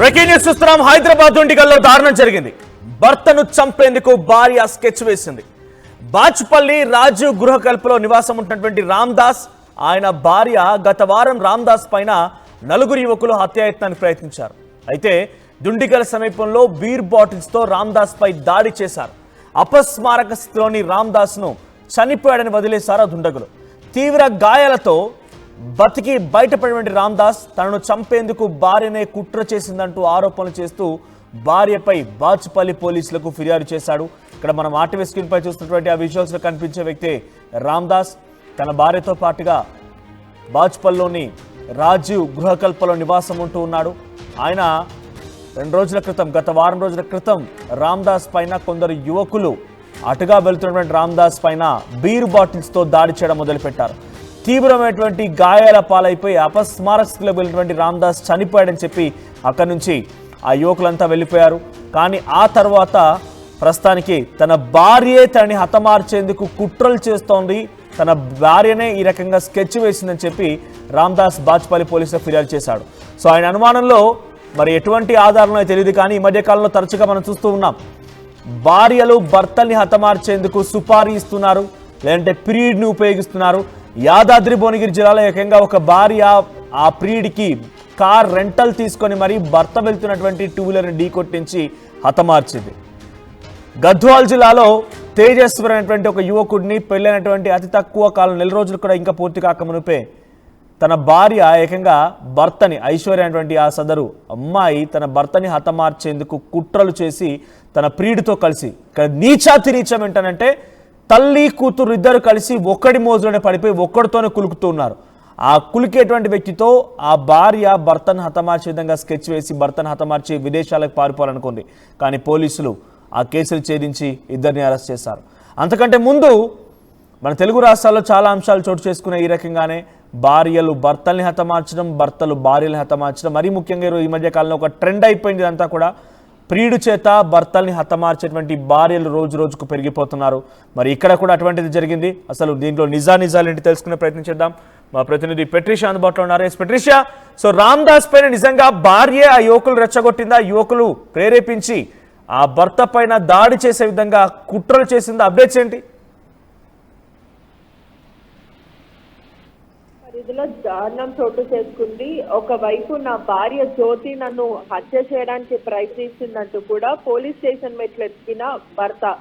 Breaking news చూస్తున్నాం. హైదరాబాద్ దుండిగల్లో దారుణం జరిగింది. భర్తను చంపేందుకు భార్య స్కెచ్ వేసింది. బాచుపల్లి రాజు గృహకల్పలో నివాసం ఉంటున్నటువంటి రామ్దాస్, ఆయన భార్య గత వారం రామ్దాస్ పైన నలుగురు యువకులు హత్యాయత్నానికి ప్రయత్నించారు. అయితే దుండిగల్ సమీపంలో బీర్ బాటిల్స్ తో రామ్దాస్ పై దాడి చేశారు. అపస్మారక స్థితిలోని రామ్దాస్ ను చనిపోయాడని వదిలేశారు దుండగులు. తీవ్ర గాయాలతో బతికి బయటపడినటువంటి రామ్దాస్ తనను చంపేందుకు భార్యనే కుట్ర చేసిందంటూ ఆరోపణలు చేస్తూ భార్యపై బాచుపల్లి పోలీసులకు ఫిర్యాదు చేశాడు. ఇక్కడ మనం ఆర్టీవీ స్క్రీన్ పై చూస్తున్నటువంటి ఆ విజువల్స్ లో కనిపించే వ్యక్తి రామ్దాస్. తన భార్యతో పాటుగా బాచుపల్లిలోని రాజీవ్ గృహకల్పలో నివాసం ఉంటూ ఉన్నాడు. ఆయన గత వారం రోజుల క్రితం రామ్దాస్ పైన కొందరు యువకులు అటుగా వెళ్తున్నటువంటి రామ్దాస్ పైన బీర్ బాటిల్స్ తో దాడి చేయడం మొదలుపెట్టారు. తీవ్రమైనటువంటి గాయాల పాలైపోయి అపస్మారక స్థితిలో వెళ్ళినటువంటి రామ్దాస్ చనిపోయాడని చెప్పి అక్కడి నుంచి ఆ యువకులంతా వెళ్ళిపోయారు. కానీ ఆ తర్వాత ప్రస్తుతానికి తన భార్యే తనని హతమార్చేందుకు కుట్రలు చేస్తోంది, తన భార్యనే ఈ రకంగా స్కెచ్ వేసిందని చెప్పి రామ్దాస్ బాచుపల్లి పోలీసులకు ఫిర్యాదు చేశాడు. సో ఆయన అనుమానంలో మరి ఎటువంటి ఆధారాలు తెలియదు, కానీ ఈ మధ్యకాలంలో తరచుగా మనం చూస్తూ ఉన్నాం, భార్యలు భర్తల్ని హతమార్చేందుకు సుపారీ ఇస్తున్నారు, లేదంటే ప్రీడ్ని ఉపయోగిస్తున్నారు. యాదాద్రి భువనగిరి జిల్లాలో ఏకంగా ఒక భార్య ఆ ప్రీడ్కి కార్ రెంటల్ తీసుకొని మరి భర్త వెళ్తున్నటువంటి టూ వీలర్ని ఢీకొట్టించి హతమార్చింది. గద్వాల్ జిల్లాలో తేజస్వర్ అనేటువంటి ఒక యువకుడిని పెళ్ళైనటువంటి అతి తక్కువ కాలం 4 రోజులు కూడా ఇంకా పూర్తి కాకమునిపే తన భార్య ఏకంగా భర్తని, ఐశ్వర్య అనేటువంటి ఆ సదరు అమ్మాయి తన భర్తని హతమార్చేందుకు కుట్రలు చేసి తన ప్రియుడితో కలిసి, ఇక్కడ నీచాతి నీచం ఏంటనంటే తల్లి కూతురు ఇద్దరు కలిసి ఒక్కడి మోజులోనే పడిపోయి ఒక్కడితోనే కులుకుతూ ఉన్నారు. ఆ కులికేటువంటి వ్యక్తితో ఆ భార్య భర్తను హతమార్చే విధంగా స్కెచ్ వేసి భర్తను హతమార్చి విదేశాలకు పారిపోవాలనుకుంది. కానీ పోలీసులు ఆ కేసులు ఛేదించి ఇద్దరిని అరెస్ట్ చేశారు. అంతకంటే ముందు మన తెలుగు రాష్ట్రాల్లో చాలా అంశాలు చోటు చేసుకునే ఈ రకంగానే భార్యలు భర్తల్ని హతమార్చడం, భర్తలు భార్యల్ని హతమార్చడం, మరీ ముఖ్యంగా ఈ మధ్య కాలంలో ఒక ట్రెండ్ అయిపోయింది. ఇదంతా కూడా ప్రియుడు చేత భర్తల్ని హతమార్చేటువంటి భార్యలు రోజు రోజుకు పెరిగిపోతున్నారు. మరి ఇక్కడ కూడా అటువంటిది జరిగింది. అసలు దీంట్లో నిజాలేంటి తెలుసుకునే ప్రయత్నం చేద్దాం. మా ప్రతినిధి పెట్రిషియా అందుబాటులో ఉన్నారు. పెట్రిషియా, సో రామ్దాస్ పైన నిజంగా భార్య ఆ యువకులు రెచ్చగొట్టిందా, యువకులు ప్రేరేపించి ఆ భర్త పైన దాడి చేసే విధంగా కుట్రలు చేసిందా? అప్డేట్స్ ఏంటి? పరిధిలో దారుణం చోటు చేసుకుంది. ఒకవైపు నా భార్య జ్యోతి నన్ను హత్య చేయడానికి ప్రయత్నించిందంటూ కూడా పోలీస్ స్టేషన్ మెట్లు ఎత్తిన భర్త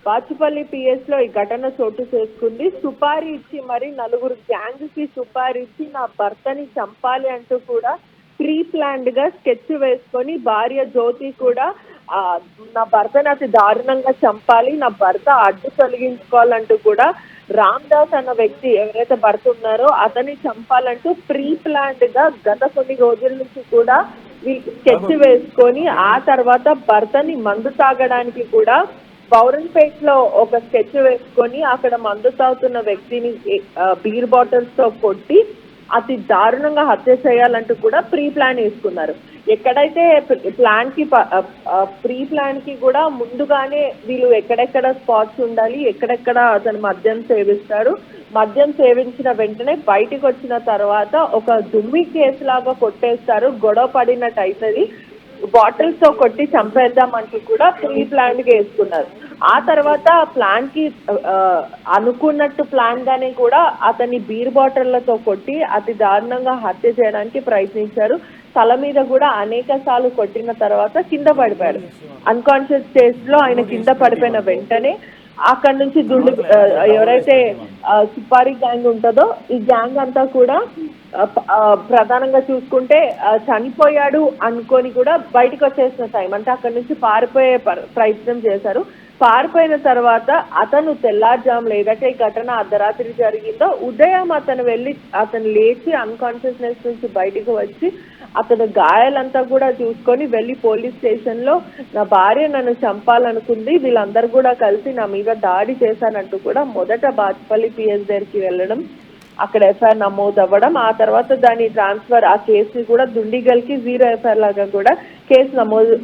బాచుపల్లి పిఎస్ లో ఈ ఘటన చోటు చేసుకుంది. సుపారీ ఇచ్చి మరి 4 గ్యాంగ్ కి సుపారీ ఇచ్చి నా భర్తని చంపాలి అంటూ కూడా ప్రీ ప్లాన్డ్ గా స్కెచ్ వేసుకొని భార్య జ్యోతి కూడా నా భర్తని అతి దారుణంగా చంపాలి, నా భర్త అడ్డు తొలగించుకోవాలంటూ కూడా రామ్దాస్ అన్న వ్యక్తి ఎవరైతే భర్త ఉన్నారో అతన్ని చంపాలంటూ ప్రీ ప్లాన్డ్ గా గత కొన్ని రోజుల నుంచి కూడా స్కెచ్ వేసుకొని ఆ తర్వాత భర్తని మందు తాగడానికి కూడా పౌరన్పేటలో ఒక స్కెచ్ వేసుకొని అక్కడ మందు తాగుతున్న వ్యక్తిని బీర్ బాటిల్స్ తో కొట్టి అతి దారుణంగా హత్య చేయాలంటూ కూడా ప్రీ ప్లాన్ వేసుకున్నారు. ఎక్కడైతే ప్రీ ప్లాన్ కి కూడా ముందుగానే వీళ్ళు ఎక్కడెక్కడ స్పాట్స్ ఉండాలి, ఎక్కడెక్కడ అతను మద్యం సేవిస్తారు, మద్యం సేవించిన వెంటనే బయటికి వచ్చిన తర్వాత ఒక దుమ్మి కేసు లాగా కొట్టేస్తారు, గొడవ పడినట్టు అవుతుంది, బాటిల్స్ తో కొట్టి చంపేద్దామంటూ కూడా ప్రీ ప్లాన్ గా వేసుకున్నారు. ఆ తర్వాత ప్లాన్ కి అనుకున్నట్టు ప్లాన్ గానే కూడా అతన్ని బీర్ బాటిళ్లతో కొట్టి అతి దారుణంగా హత్య చేయడానికి ప్రయత్నించారు. తల మీద కూడా అనేక సార్లు కొట్టిన తర్వాత కింద పడిపోయాడు. అన్కాన్షియస్ స్టేజ్ లో ఆయన కింద పడిపోయిన వెంటనే అక్కడ నుంచి ఎవరైతే సుపారీ గ్యాంగ్ ఉంటుందో ఈ గ్యాంగ్ అంతా కూడా ప్రధానంగా చూసుకుంటే చనిపోయాడు అనుకొని కూడా బయటకు వచ్చేసిన టైం అంటే అక్కడ నుంచి పారిపోయే ప్రయత్నం చేశారు. పారిపోయిన తర్వాత అతను తెల్లారుజాములు ఏదైతే ఈ ఘటన అర్ధరాత్రి జరిగిందో ఉదయం అతను లేచి అన్కాన్షియస్నెస్ నుంచి బయటకు వచ్చి అతను గాయాలంతా కూడా చూసుకొని వెళ్ళి పోలీస్ స్టేషన్ లో నా భార్య నన్ను చంపాలనుకుంది, వీళ్ళందరూ కూడా కలిసి నా మీద దాడి చేశానంటూ కూడా మొదట బాచుపల్లి పిఎస్ దగ్గరికి వెళ్ళడం, అక్కడ ఎఫ్ఐఆర్ నమోదు అవ్వడం, ఆ తర్వాత దాని ట్రాన్స్ఫర్ ఆ కేసు కూడా దుండిగల్కి 0 ఎఫ్ఐఆర్ లాగా కూడా కేసు నమోదు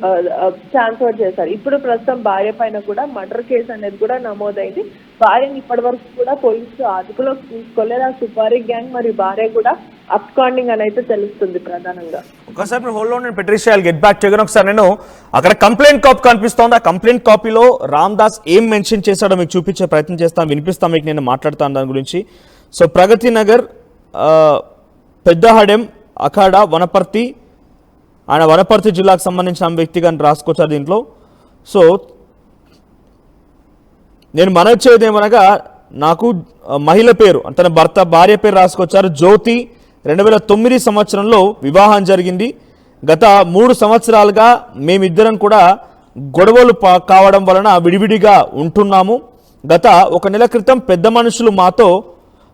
ట్రాన్స్ఫర్ చేశారు. ఇప్పుడు ప్రస్తుతం భార్య పైన కూడా మర్డర్ కేసు అనేది కూడా నమోదైంది. భార్యని ఇప్పటి వరకు కూడా పోలీసులు అదుపులోకి తీసుకోలేదు. ఆ సుపారీ గ్యాంగ్ మరియు భార్య కూడా అబ్స్కాండింగ్ అని అయితే తెలుస్తుంది ప్రధానంగా. ఒకసారి మీరు hold on Patricia get back చేయగానే ఒకసారి నేను అక్కడ కంప్లైంట్ కాపీ కనిపిస్తోంది. ఆ కంప్లైంట్ కాపీలో రామ్దాస్ ఏం మెన్షన్ చేశాడో మీకు చూపించే ప్రయత్నం చేస్తాను, వినిపిస్తాను మీకు, నేను మాట్లాడతాను దాని గురించి. సో ప్రగతి నగర్, పెద్దహడెం, అఖాడా, వనపర్తి, ఆయన వనపర్తి జిల్లాకు సంబంధించిన వ్యక్తిగా రాసుకొచ్చారు దీంట్లో. సో నేను మనవి చేయదు ఏమనగా, నాకు మహిళ పేరు, తన భార్య పేరు రాసుకొచ్చారు. జ్యోతి, 2009 సంవత్సరంలో వివాహం జరిగింది. గత 3 సంవత్సరాలుగా మేమిద్దరం కూడా గొడవలు కావడం వలన విడివిడిగా ఉంటున్నాము. గత 1 నెల క్రితం పెద్ద మనుషులు మాతో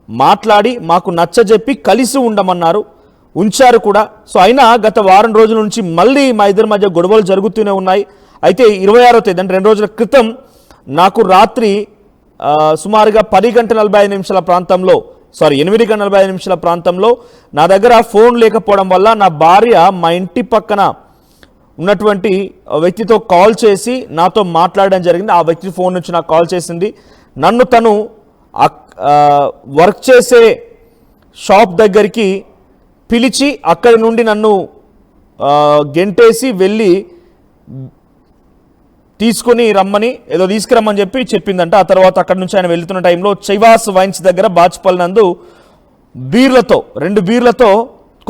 మాట్లాడి మాకు నచ్చజెప్పి కలిసి ఉండమన్నారు, ఉంచారు కూడా. సో అయినా గత వారం రోజుల నుంచి మళ్ళీ మా ఇద్దరి మధ్య గొడవలు జరుగుతూనే ఉన్నాయి. అయితే 26వ తేదీ అంటే 2 రోజుల క్రితం నాకు రాత్రి సుమారుగా 10 గంటల 45 నిమిషాల ప్రాంతంలో 8 గంటల 45 నిమిషాల ప్రాంతంలో నా దగ్గర ఫోన్ లేకపోవడం వల్ల నా భార్య మా ఇంటి పక్కన ఉన్నటువంటి వ్యక్తితో కాల్ చేసి నాతో మాట్లాడడం జరిగింది. ఆ వ్యక్తి ఫోన్ నుంచి నాకు కాల్ చేసింది. నన్ను తను వర్క్ చేసే షాప్ దగ్గరికి పిలిచి అక్కడి నుండి నన్ను గెంటేసి వెళ్ళి తీసుకుని రమ్మని, ఏదో తీసుకురమ్మని చెప్పిందంట. ఆ తర్వాత అక్కడి నుంచి ఆయన వెళ్తున్న టైంలో చైవాస్ వైన్స్ దగ్గర బాచ్పల్లి నందు 2 బీర్లతో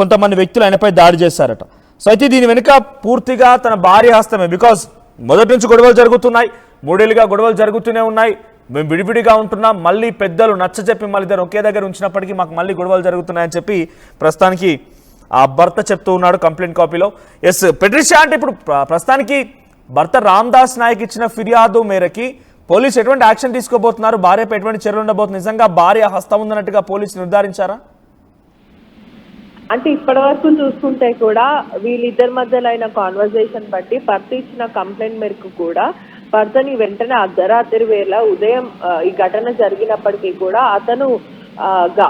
కొంతమంది వ్యక్తులు ఆయనపై దాడి చేశారట. సో అయితే దీని వెనుక పూర్తిగా తన భార్య హస్తమే. బికాజ్ మొదటి నుంచి గొడవలు జరుగుతున్నాయి, 3 ఏళ్ళుగా గొడవలు జరుగుతూనే ఉన్నాయి, మేము విడివిడిగా ఉంటున్నాం, మళ్ళీ పెద్దలు నచ్చజెప్పి మళ్ళీ ఇద్దరు ఒకే దగ్గర ఉంచినప్పటికీ మాకు మళ్ళీ గొడవలు జరుగుతున్నాయని చెప్పి ప్రస్తుతానికి ఆ భర్త చెప్తూ ఉన్నాడు కంప్లైంట్ కాపీలో. ఎస్ పెట్రిషియా, అంటే ఇప్పుడు ప్రస్తుతానికి భర్త రామ్దాస్ నాయక్ ఇచ్చిన ఫిర్యాదు మేరకి పోలీసు ఎటువంటి యాక్షన్ తీసుకోబోతున్నారు, భార్యపై ఎటువంటి చర్యలు ఉండబోతుంది, నిజంగా భార్య హస్తం ఉందన్నట్టుగా పోలీసులు నిర్ధారించారా? అంటే ఇప్పటి వరకు చూసుకుంటే కూడా వీళ్ళిద్దరి మధ్యలో అయిన కాన్వర్జేషన్ బట్టి భర్త ఇచ్చిన కంప్లైంట్ మేరకు కూడా భర్తని వెంటనే అర్ధరాత్రి వేళ ఉదయం ఈ ఘటన జరిగినప్పటికీ కూడా అతను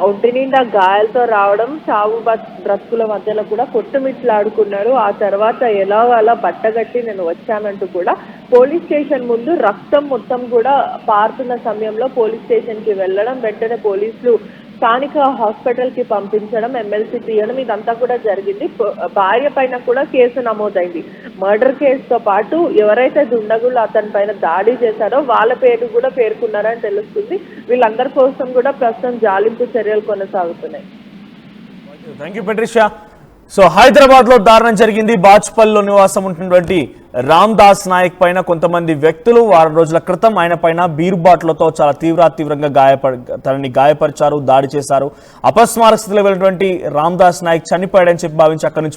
ఒంటి నిండా గాయాలతో రావడం, చావు బ్రతుకుల మధ్యలో కూడా కొట్టుమిట్లాడుకున్నాడు. ఆ తర్వాత ఎలా అలా బట్టగట్టి నేను వచ్చానంటూ కూడా పోలీస్ స్టేషన్ ముందు రక్తం మొత్తం కూడా పారుతున్న సమయంలో పోలీస్ స్టేషన్కి వెళ్ళడం, వెంటనే పోలీసులు స్థానిక హాస్పిటల్కి పంపించడం, ఎమ్మెల్సీ తీయడం, ఇదంతా కూడా జరిగింది. భార్య పైన కూడా కేసు నమోదైంది. మర్డర్ కేసుతో పాటు ఎవరైతే దుండగులు అతని పైన దాడి చేశారో వాళ్ళ పేరు కూడా పేర్కొన్నారని తెలుస్తుంది. వీళ్ళందరి కోసం కూడా ప్రస్తుతం జాలింపు చర్యలు కొనసాగుతున్నాయి. Thank you Patricia. సో హైదరాబాద్లో దారుణం జరిగింది. బాచ్పల్లిలో నివాసం ఉంటున్నటువంటి రామ్దాస్ నాయక్ పైన కొంతమంది వ్యక్తులు వారం రోజుల క్రితం ఆయన పైన బీరు బాటిళ్లతో చాలా తీవ్రంగా తనని గాయపరిచారు, దాడి చేశారు. అపస్మారక స్థితిలో వెళ్ళినటువంటి రామ్దాస్ నాయక్ చనిపోయాడని చెప్పి భావించి అక్కడి నుంచి